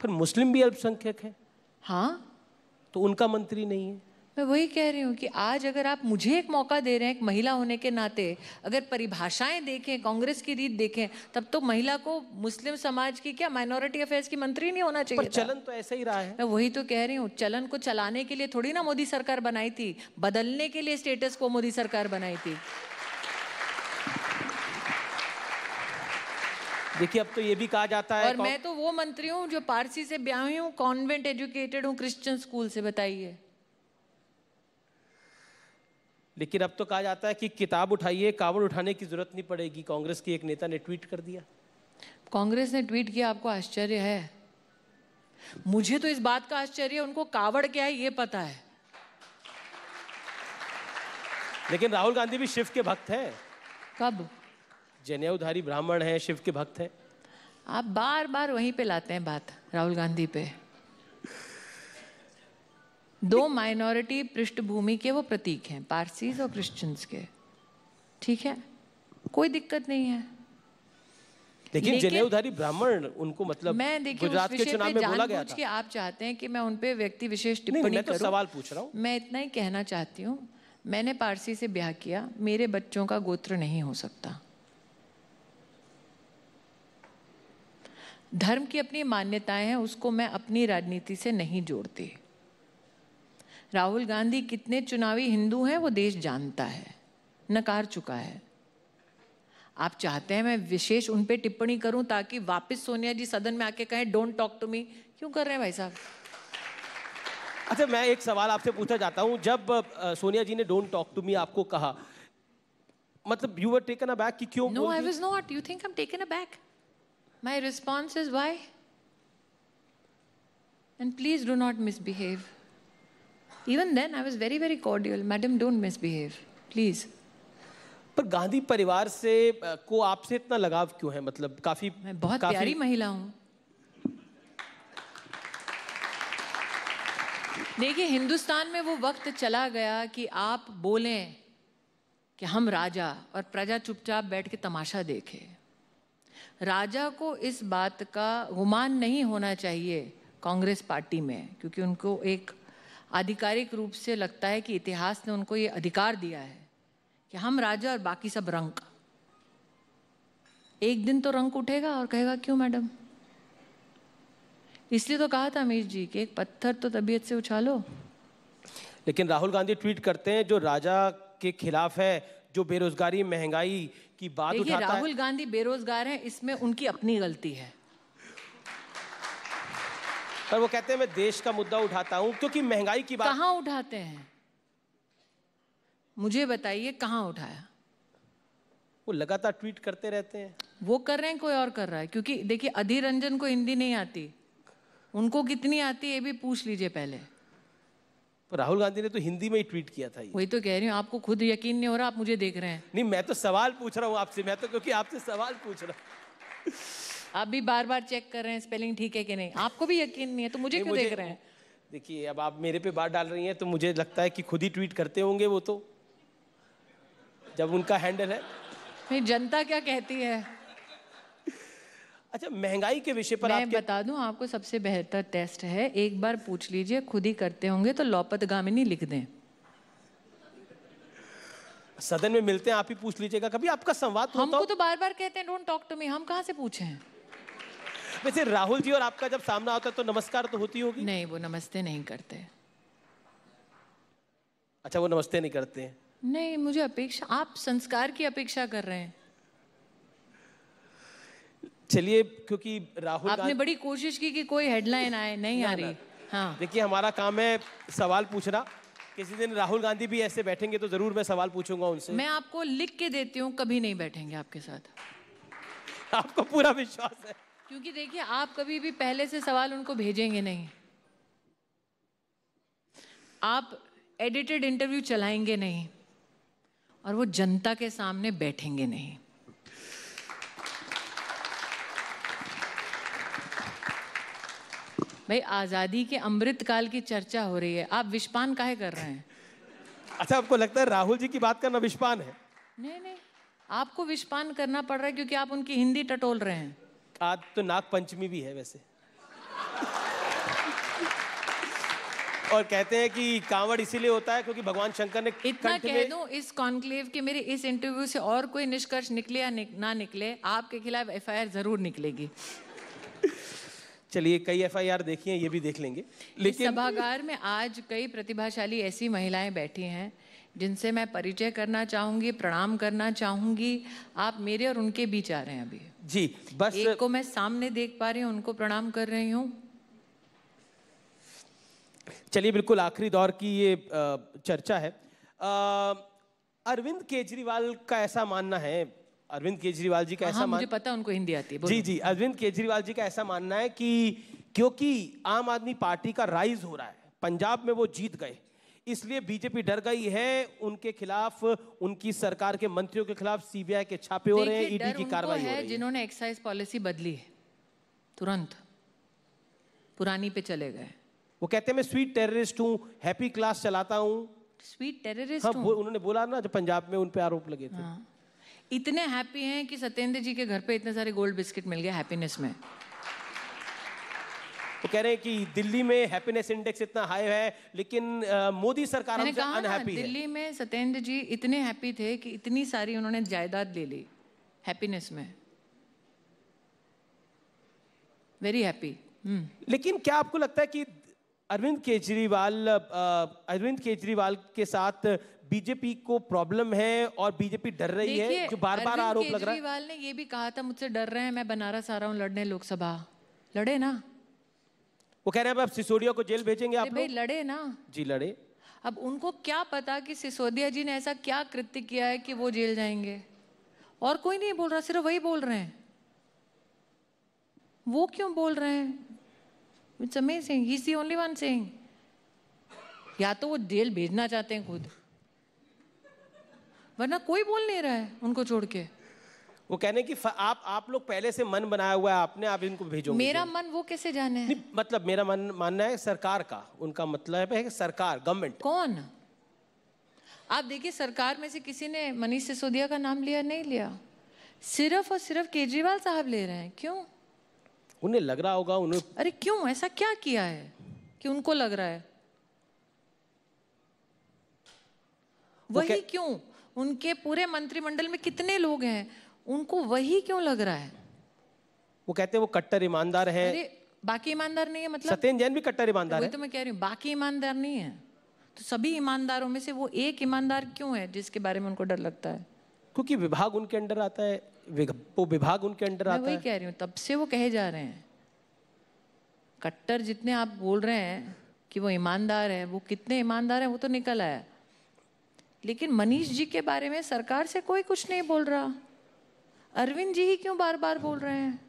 पर मुस्लिम भी अल्पसंख्यक हैं। हाँ, तो उनका मंत्री नहीं है। मैं वही कह रही हूँ कि आज अगर आप मुझे एक मौका दे रहे हैं एक महिला होने के नाते, अगर परिभाषाएं देखें, कांग्रेस की रीत देखें, तब तो महिला को मुस्लिम समाज की क्या माइनॉरिटी अफेयर्स की मंत्री नहीं होना चाहिए पर था। चलन तो ऐसा ही रहा है। मैं वही तो कह रही हूँ, चलन को चलाने के लिए थोड़ी ना मोदी सरकार बनाई थी, बदलने के लिए स्टेटस को मोदी सरकार बनाई थी। देखिए अब तो ये भी कहा जाता है, और मैं तो वो मंत्री हूँ जो पारसी से ब्याही हूँ, कॉन्वेंट एजुकेटेड हूँ, क्रिश्चियन स्कूल से, बताइए। लेकिन अब तो कहा जाता है कि किताब उठाइए, कावड़ उठाने की जरूरत नहीं पड़ेगी। कांग्रेस के एक नेता ने ट्वीट कर दिया। कांग्रेस ने ट्वीट किया, आपको आश्चर्य है? मुझे तो इस बात का आश्चर्य है, उनको कावड़ क्या है ये पता है। लेकिन राहुल गांधी भी शिव के भक्त हैं। कब? जनेऊधारी ब्राह्मण हैं, शिव के भक्त हैं। आप बार बार वहीं पे लाते हैं बात, राहुल गांधी पे। दो माइनॉरिटी पृष्ठभूमि के वो प्रतीक हैं, पारसीज और क्रिश्चियंस के, ठीक है, कोई दिक्कत नहीं है। लेकिन जनेऊधारी ब्राह्मण उनको मतलब मैं देखिए गुजरात के चुनाव में बोला गया था। कि आप चाहते हैं कि मैं उन पे व्यक्ति विशेष टिप्पणी करूं। मैं तो सवाल पूछ रहा हूं। मैं इतना ही कहना चाहती हूं, मैंने पारसी से ब्याह किया, मेरे बच्चों का गोत्र नहीं हो सकता। धर्म की अपनी मान्यताएं हैं, उसको मैं अपनी राजनीति से नहीं जोड़ती। राहुल गांधी कितने चुनावी हिंदू हैं वो देश जानता है, नकार चुका है। आप चाहते हैं मैं विशेष उन पे टिप्पणी करूं ताकि वापस सोनिया जी सदन में आके कहें डोंट टॉक टू मी? क्यों कर रहे हैं भाई साहब? अच्छा, मैं एक सवाल आपसे पूछना चाहता हूं। जब सोनिया जी ने डोंट टॉक टू मी आपको कहा, मतलब यू वर टेकन अबैक कि क्यों? No, I was not. You think I am taken aback? My response is why, and please do not misbehave. Even then, I was very, very cordial. Madam, don't misbehave, please. पर गांधी परिवार से को आपसे इतना लगाव क्यों है? मतलब काफी, मैं बहुत प्यारी महिला हूँ। देखिए, हिंदुस्तान में वो वक्त चला गया कि आप बोलें कि हम राजा और प्रजा चुपचाप बैठ के तमाशा देखे। राजा को इस बात का गुमान नहीं होना चाहिए कांग्रेस पार्टी में, क्योंकि उनको एक आधिकारिक रूप से लगता है कि इतिहास ने उनको ये अधिकार दिया है कि हम राजा और बाकी सब रंक। एक दिन तो रंक उठेगा और कहेगा क्यों मैडम? इसलिए तो कहा था अमीर जी कि एक पत्थर तो तबीयत से उछालो। लेकिन राहुल गांधी ट्वीट करते हैं जो राजा के खिलाफ है, जो बेरोजगारी महंगाई की बात उठाता है। राहुल गांधी बेरोजगार हैं, इसमें उनकी अपनी गलती है। पर वो कहते हैं मैं देश का मुद्दा उठाता हूं क्योंकि महंगाई की बात। कहां उठाते हैं? मुझे बताइए कहां उठाया? वो लगातार ट्वीट करते रहते हैं। वो कर रहे हैं, कोई और कर रहा है? क्योंकि देखिए अधीर रंजन को हिंदी नहीं आती, उनको कितनी आती है ये भी पूछ लीजिए पहले। पर राहुल गांधी ने तो हिंदी में ही ट्वीट किया था। वही तो कह रही हूँ, आपको खुद यकीन नहीं हो रहा, आप मुझे देख रहे हैं। नहीं, मैं तो सवाल पूछ रहा हूँ आपसे, मैं तो क्योंकि आपसे सवाल पूछ रहा हूँ। आप भी बार बार चेक कर रहे हैं स्पेलिंग ठीक है कि नहीं, आपको भी यकीन नहीं है तो मुझे क्यों देख रहे हैं? देखिए अब आप मेरे पे बात डाल रही हैं तो मुझे लगता है कि खुद ही ट्वीट करते होंगे वो, तो जब उनका हैंडल है। नहीं, जनता क्या कहती है? अच्छा, महंगाई के विषय पर मैं बता दूं आपको, सबसे बेहतर टेस्ट है, एक बार पूछ लीजिए, खुद ही करते होंगे तो लौपतगामिनी लिख दें। सदन में मिलते हैं, आप ही पूछ लीजिएगा कभी, आपका संवाद होता। हमको तो बार बार कहते हैं डोंट टॉक टू मी, हम कहां से पूछे हैं? वैसे राहुल जी और आपका जब सामना होता है तो नमस्कार तो होती होगी? नहीं, वो नमस्ते नहीं करते। अच्छा, वो नमस्ते नहीं करते हैं? नहीं, मुझे अपेक्षा, आप संस्कार की अपेक्षा कर रहे हैं। चलिए, क्योंकि राहुल आपने बड़ी कोशिश की कि कोई हेडलाइन आए, नहीं आ रही। हाँ, देखिए हमारा काम है सवाल पूछना। किसी दिन राहुल गांधी भी ऐसे बैठेंगे तो जरूर मैं सवाल पूछूंगा उनसे। मैं आपको लिख के देती हूँ, कभी नहीं बैठेंगे आपके साथ। आपको पूरा विश्वास है? क्योंकि देखिए आप कभी भी पहले से सवाल उनको भेजेंगे नहीं, आप एडिटेड इंटरव्यू चलाएंगे नहीं, और वो जनता के सामने बैठेंगे नहीं। भाई, आजादी के अमृत काल की चर्चा हो रही है, आप विषपान काहे कर रहे हैं? अच्छा, आपको लगता है राहुल जी की बात करना विषपान है? नहीं नहीं, आपको विषपान करना पड़ रहा है क्योंकि आप उनकी हिंदी टटोल रहे हैं। आज तो नाग पंचमी भी है वैसे। और कहते हैं कि कांवड़ इसीलिए होता है क्योंकि भगवान शंकर ने इतना कंठ कह में दूं इस कॉन्क्लेव के मेरे इस इंटरव्यू से और कोई निष्कर्ष निकले या ना निकले, आपके खिलाफ एफआईआर जरूर निकलेगी। चलिए, कई एफआईआर देखी हैं, ये भी देख लेंगे। इस सभागार में आज कई प्रतिभाशाली ऐसी महिलाएं बैठी हैं जिनसे मैं परिचय करना चाहूंगी, प्रणाम करना चाहूंगी। आप मेरे और उनके बीच आ रहे हैं अभी जी। बस एक को मैं सामने देख पा रही हूँ, उनको प्रणाम कर रही हूँ। चलिए, बिल्कुल आखिरी दौर की ये चर्चा है। अरविंद केजरीवाल का ऐसा मानना है, अरविंद केजरीवाल जी का ऐसा मुझे पता उनको हिंदी आती है। जी जी, अरविंद केजरीवाल जी का ऐसा मानना है कि क्योंकि आम आदमी पार्टी का राइज हो रहा है, पंजाब में वो जीत गए, इसलिए बीजेपी डर गई है, उनके खिलाफ, उनकी सरकार के मंत्रियों के खिलाफ सीबीआई के छापे हो रहे हैं, ईडी की कार्रवाई हो रही है। जिन्होंने एक्साइज पॉलिसी बदली है, तुरंत पुरानी पे चले गए। वो कहते हैं मैं स्वीट टेररिस्ट हूँ, हैप्पी क्लास चलाता हूँ। Sweet terrorist? हाँ, उन्होंने बोला ना, जब पंजाब में उन पे आरोप लगे थे। हाँ। इतने हैप्पी हैं कि सत्येंद्र जी के घर पे इतने सारे गोल्ड बिस्किट मिल गए हैप्पीनेस में। वो कह रहे हैं कि दिल्ली में हैप्पीनेस इंडेक्स इतना हाई है, लेकिन मोदी सरकार हमसे अनहैप्पी है। दिल्ली में सत्येंद्र जी इतने हैप्पी थे कि इतनी सारी उन्होंने जायदाद ले ली हैप्पीनेस में। Very happy. लेकिन क्या आपको लगता है कि अरविंद केजरीवाल के साथ बीजेपी को प्रॉब्लम है और बीजेपी डर रही है, जो बार बार आरोप लग रहा है? केजरीवाल ने ये भी कहा था मुझसे डर रहे हैं, मैं बनारस आ रहा हूँ लड़ने लोकसभा। लड़े ना। वो कह रहे हैं अब सिसोदिया को जेल भेजेंगे आप भाई लड़े ना। जी लड़े। अब उनको क्या पता कि सिसोदिया जी ने ऐसा क्या कृत्य किया है कि वो जेल जाएंगे, और कोई नहीं बोल रहा, सिर्फ वही बोल रहे हैं। वो क्यों बोल रहे हैं? It's amazing, he is the only one saying. या तो वो जेल भेजना चाहते हैं खुद, वरना कोई बोल नहीं रहा है उनको छोड़ के। वो कहने की आप लोग पहले से मन बनाया हुआ है आपने, आप इनको भेजोगे। मेरा मन वो कैसे जाने है? मतलब मेरा मन मानना है सरकार का, उनका मतलब है कि सरकार, गवर्नमेंट। कौन? आप देखिए, सरकार में से किसी ने मनीष सिसोदिया का नाम लिया? नहीं लिया। सिर्फ और सिर्फ केजरीवाल साहब ले रहे हैं। क्यों? उन्हें लग रहा होगा उन्हें। अरे क्यों? ऐसा क्या किया है कि उनको लग रहा है? वही क्यों? उनके पूरे मंत्रिमंडल में कितने लोग हैं, उनको वही क्यों लग रहा है? वो कहते हैं वो कट्टर ईमानदार है। अरे बाकी ईमानदार नहीं है मतलब? सत्येंद्र जैन भी कट्टर ईमानदार है। तो मैं कह रही हूँ बाकी ईमानदार नहीं है, तो सभी ईमानदारों में से वो एक ईमानदार क्यों है जिसके बारे में उनको डर लगता है? क्योंकि विभाग उनके अंडर आता है, वो विभाग उनके अंडर आता है। मैं वही कह रही हूँ, तब से वो कहे जा रहे हैं। कट्टर जितने आप बोल रहे हैं कि वो ईमानदार है, वो कितने ईमानदार है वो तो निकल आया, लेकिन मनीष जी के बारे में सरकार से कोई कुछ नहीं बोल रहा। अरविंद जी ही क्यों बार बार बोल रहे हैं?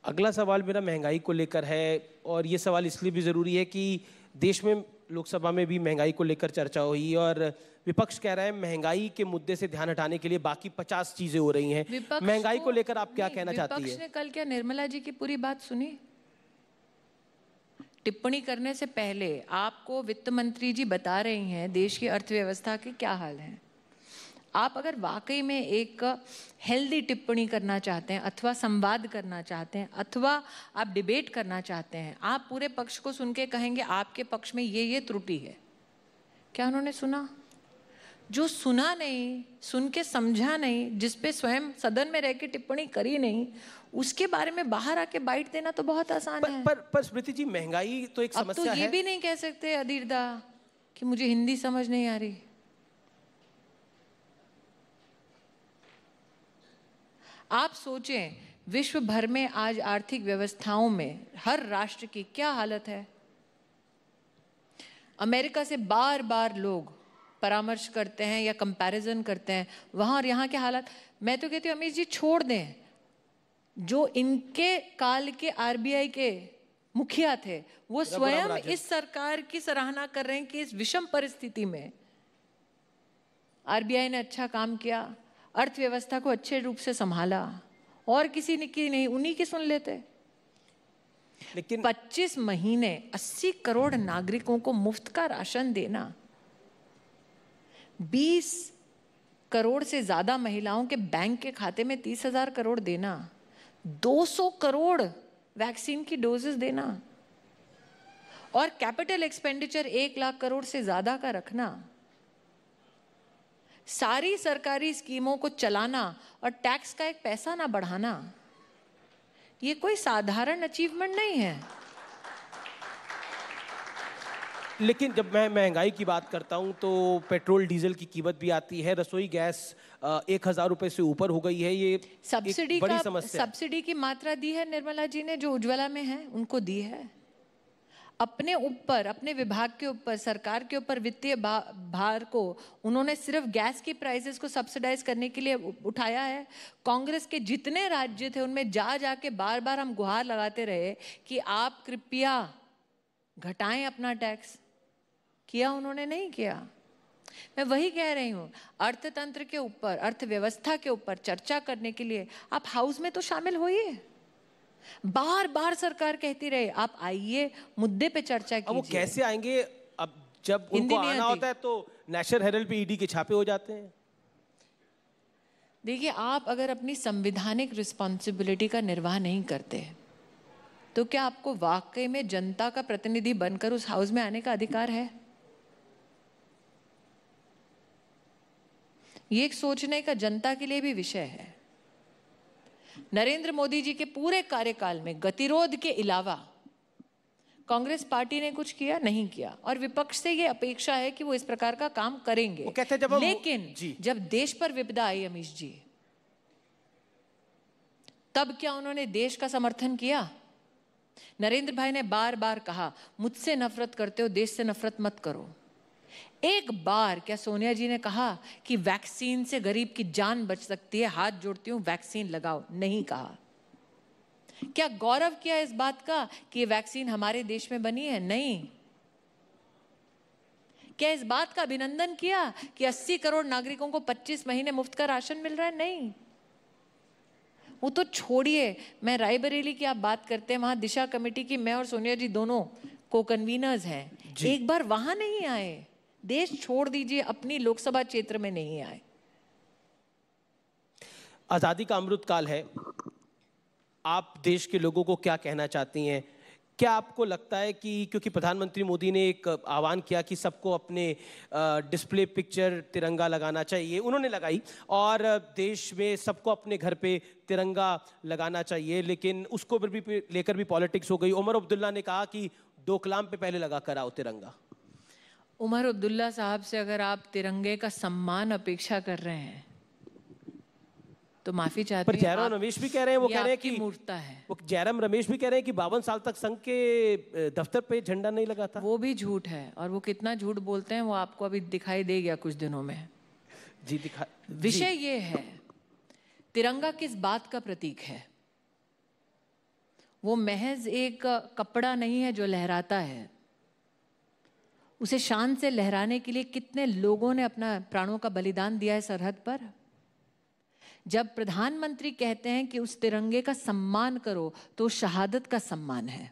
अगला सवाल मेरा महंगाई को लेकर है, और ये सवाल इसलिए भी जरूरी है कि देश में लोकसभा में भी महंगाई को लेकर चर्चा हुई और विपक्ष कह रहा है महंगाई के मुद्दे से ध्यान हटाने के लिए बाकी 50 चीजें हो रही हैं। महंगाई को लेकर आप क्या कहना चाहती है? विपक्ष ने कल क्या निर्मला जी की पूरी बात सुनी? टिप्पणी करने से पहले आपको वित्त मंत्री जी बता रही हैं देश की अर्थव्यवस्था के क्या हाल है। आप अगर वाकई में एक हेल्दी टिप्पणी करना चाहते हैं, अथवा संवाद करना चाहते हैं, अथवा आप डिबेट करना चाहते हैं, आप पूरे पक्ष को सुन के कहेंगे आपके पक्ष में ये त्रुटि है। क्या उन्होंने सुना? जो सुना नहीं, सुन के समझा नहीं, जिसपे स्वयं सदन में रह के टिप्पणी करी नहीं, उसके बारे में बाहर आके बाइट देना तो बहुत आसान है। पर स्मृति जी, महंगाई तो एक समस्या है। ये भी नहीं कह सकते अधीरदा कि मुझे हिंदी समझ नहीं आ रही। आप सोचें, विश्व भर में आज आर्थिक व्यवस्थाओं में हर राष्ट्र की क्या हालत है। अमेरिका से बार बार लोग परामर्श करते हैं या कंपैरिजन करते हैं वहां और यहाँ के हालात। मैं तो कहती हूँ अमित जी छोड़ दें, जो इनके काल के आरबीआई के मुखिया थे वो स्वयं इस सरकार की सराहना कर रहे हैं कि इस विषम परिस्थिति में आरबीआई ने अच्छा काम किया, अर्थव्यवस्था को अच्छे रूप से संभाला, और किसी ने की नहीं, उन्हीं की सुन लेते। लेकिन 25 महीने 80 करोड़ नागरिकों को मुफ्त का राशन देना, 20 करोड़ से ज्यादा महिलाओं के बैंक के खाते में 30,000 करोड़ देना, 200 करोड़ वैक्सीन की डोजेस देना और कैपिटल एक्सपेंडिचर 1 लाख करोड़ से ज्यादा का रखना, सारी सरकारी स्कीमों को चलाना और टैक्स का एक पैसा ना बढ़ाना, ये कोई साधारण अचीवमेंट नहीं है। लेकिन जब मैं महंगाई की बात करता हूं तो पेट्रोल डीजल की कीमत भी आती है, रसोई गैस 1,000 रुपए से ऊपर हो गई है। ये सब्सिडी बड़ी समस्या है। सब्सिडी की मात्रा दी है निर्मला जी ने, जो उज्ज्वला में है उनको दी है। अपने ऊपर, अपने विभाग के ऊपर, सरकार के ऊपर वित्तीय भार को उन्होंने सिर्फ गैस की प्राइसेस को सब्सिडाइज करने के लिए उठाया है। कांग्रेस के जितने राज्य थे उनमें जाके बार बार हम गुहार लगाते रहे कि आप कृपया घटाएं अपना टैक्स। किया उन्होंने? नहीं किया। मैं वही कह रही हूं, अर्थतंत्र के ऊपर, अर्थव्यवस्था के ऊपर चर्चा करने के लिए आप हाउस में तो शामिल होइए। बार बार सरकार कहती रहे आप आइए, मुद्दे पे चर्चा कीजिए। अब वो कैसे आएंगे? अब जब उनको आना होता है तो नेशनल हेराल्ड पे ईडी के छापे हो जाते हैं। देखिए, आप अगर अपनी संवैधानिक रिस्पॉन्सिबिलिटी का निर्वाह नहीं करते तो क्या आपको वाकई में जनता का प्रतिनिधि बनकर उस हाउस में आने का अधिकार है? ये एक सोचने का जनता के लिए भी विषय है। नरेंद्र मोदी जी के पूरे कार्यकाल में गतिरोध के अलावा कांग्रेस पार्टी ने कुछ किया? नहीं किया। और विपक्ष से ये अपेक्षा है कि वो इस प्रकार का काम करेंगे। वो कहते हैं जब लेकिन जब देश पर विपदा आई अमीश जी, तब क्या उन्होंने देश का समर्थन किया? नरेंद्र भाई ने बार बार कहा मुझसे नफरत करते हो, देश से नफरत मत करो। एक बार क्या सोनिया जी ने कहा कि वैक्सीन से गरीब की जान बच सकती है, हाथ जोड़ती हूं वैक्सीन लगाओ? नहीं कहा। क्या गौरव किया इस बात का कि ये वैक्सीन हमारे देश में बनी है? नहीं। क्या इस बात का अभिनंदन किया कि 80 करोड़ नागरिकों को 25 महीने मुफ्त का राशन मिल रहा है? नहीं। वो तो छोड़िए, मैं रायबरेली की आप बात करते हैं, वहां दिशा कमेटी की मैं और सोनिया जी दोनों को कन्वीनर्स हैं। एक बार वहां नहीं आए, देश छोड़ दीजिए, अपनी लोकसभा क्षेत्र में नहीं आए। आजादी का अमृत काल है, आप देश के लोगों को क्या कहना चाहती हैं? क्या आपको लगता है कि क्योंकि प्रधानमंत्री मोदी ने एक आह्वान किया कि सबको अपने डिस्प्ले पिक्चर तिरंगा लगाना चाहिए, उन्होंने लगाई, और देश में सबको अपने घर पे तिरंगा लगाना चाहिए, लेकिन उसको भी लेकर भी पॉलिटिक्स हो गई। उमर अब्दुल्ला ने कहा कि डोकलाम पे पहले लगा कर आओ तिरंगा। उमर अब्दुल्ला साहब से अगर आप तिरंगे का सम्मान अपेक्षा कर रहे हैं तो माफी चाहते हैं। पर जयराम रमेश भी कह रहे हैं, वो कह रहे हैं कि मूर्खता है। वो जयराम रमेश भी कह रहे हैं कि 52 साल तक संघ के दफ्तर पे झंडा नहीं लगा था। वो भी झूठ है, और वो कितना झूठ बोलते हैं वो आपको अभी दिखाई दे गया कुछ दिनों में। जी दिखा। विषय ये है, तिरंगा किस बात का प्रतीक है? वो महज एक कपड़ा नहीं है जो लहराता है। उसे शान से लहराने के लिए कितने लोगों ने अपना प्राणों का बलिदान दिया है सरहद पर। जब प्रधानमंत्री कहते हैं कि उस तिरंगे का सम्मान करो तो शहादत का सम्मान है।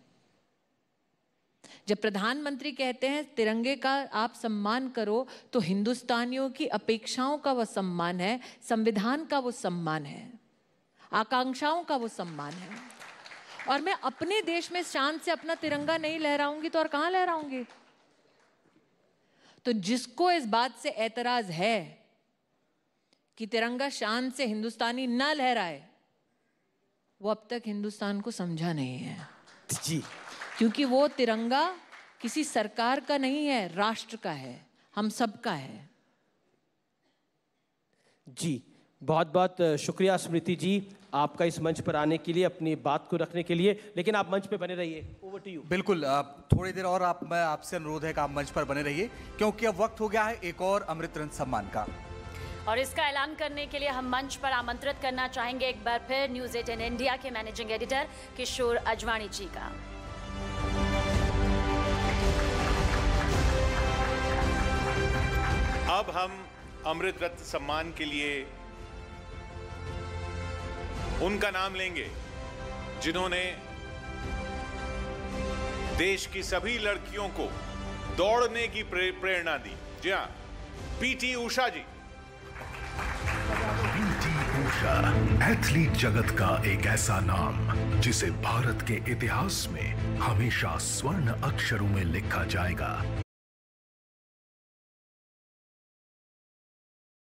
जब प्रधानमंत्री कहते हैं तिरंगे का आप सम्मान करो तो हिंदुस्तानियों की अपेक्षाओं का वह सम्मान है, संविधान का वो सम्मान है, आकांक्षाओं का वो सम्मान है। और मैं अपने देश में शान से अपना तिरंगा नहीं लहराऊंगी तो और कहां लहराऊंगी? तो जिसको इस बात से एतराज है कि तिरंगा शान से हिंदुस्तानी ना लहराए, वो अब तक हिंदुस्तान को समझा नहीं है। जी, क्योंकि वो तिरंगा किसी सरकार का नहीं है, राष्ट्र का है, हम सबका है। जी, बहुत बहुत शुक्रिया स्मृति जी, आपका इस मंच पर आने के लिए, अपनी बात को रखने के लिए। लेकिन आप मंच पे बने रहिए। Over to you. बिल्कुल, थोड़ी देर और मैं आपसे अनुरोध है कि आप मंच पर बने रहिए, क्योंकि अब वक्त हो गया है एक और अमृत सम्मान का। और इसका ऐलान करने के लिए हम मंच पर आमंत्रित करना चाहेंगे एक बार फिर न्यूज़ 18 इंडिया के मैनेजिंग एडिटर किशोर अजवाणी जी का। अब हम अमृत रत्न सम्मान के लिए उनका नाम लेंगे जिन्होंने देश की सभी लड़कियों को दौड़ने की प्रेरणा दी। जी हाँ, पीटी उषा जी। पीटी उषा एथलीट जगत का एक ऐसा नाम जिसे भारत के इतिहास में हमेशा स्वर्ण अक्षरों में लिखा जाएगा।